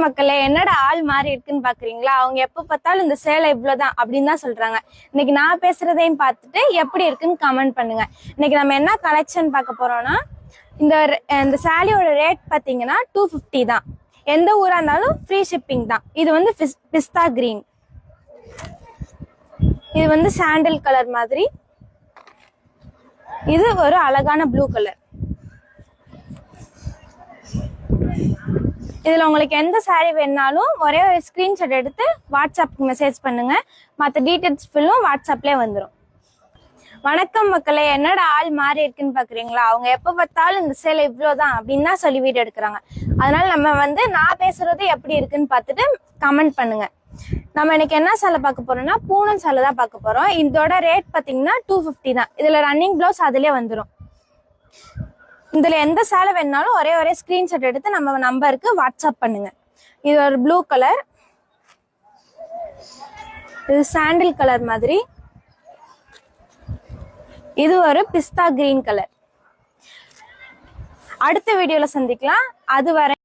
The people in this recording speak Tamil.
மக்களே, என்னடா ஆள் மாறி இருக்குன்னு பாக்குறீங்களா? அவங்க எப்ப பார்த்தாலும் இந்த சேலை இவ்வளவுதான் அப்படின்னு தான் சொல்றாங்க. இன்னைக்கு நான் பேசுறதையும் பார்த்துட்டு எப்படி இருக்குன்னு கமெண்ட் பண்ணுங்க. இன்னைக்கு நம்ம என்ன கலெக்ஷன் பார்க்க போறோம்னா, இந்த சாரியோட ரேட் பாத்தீங்கன்னா 250 தான். எந்த ஊரா இருந்தாலும் ஃப்ரீ ஷிப்பிங் தான். இது வந்து பிஸ்தா கிரீன், இது வந்து சாண்டில் கலர் மாதிரி, இது ஒரு அழகான ப்ளூ கலர். இதுல உங்களுக்கு எந்த சாரி வேணாலும் ஒரே ஒரு ஸ்கிரீன்ஷாட் எடுத்து வாட்ஸ்அப்புக்கு மெசேஜ் பண்ணுங்க. மற்ற டீட்டெயில்ஸ் ஃபுல்லும் வாட்ஸ்அப்லேயே வந்துடும். வணக்கம் மக்களே, என்னோட ஆள் மாறி இருக்குன்னு பாக்குறீங்களா? அவங்க எப்ப பார்த்தாலும் இந்த சேலை இவ்வளவுதான் அப்படின்னு தான் சொல்லி வீடியோ எடுக்கிறாங்க. அதனால நம்ம வந்து நான் பேசுறது எப்படி இருக்குன்னு பார்த்துட்டு கமெண்ட் பண்ணுங்க. நம்ம இன்னைக்கு என்ன சேலை பார்க்க போறோம்னா, பூனம் சேலை தான் பார்க்க போறோம். இதோட ரேட் பாத்தீங்கன்னா 250 தான். இதுல ரன்னிங் பிளவுஸ் அதுலயே வந்துடும். இதுல எந்த சேலை வேணாலும் ஒரே ஸ்கிரீன்ஷாட் எடுத்து நம்ம நம்பருக்கு வாட்ஸ்அப் பண்ணுங்க. இது ஒரு ப்ளூ கலர், இது சாண்டில் கலர் மாதிரி, இது ஒரு பிஸ்தா கிரீன் கலர். அடுத்த வீடியோல சந்திக்கலாம். அது வரை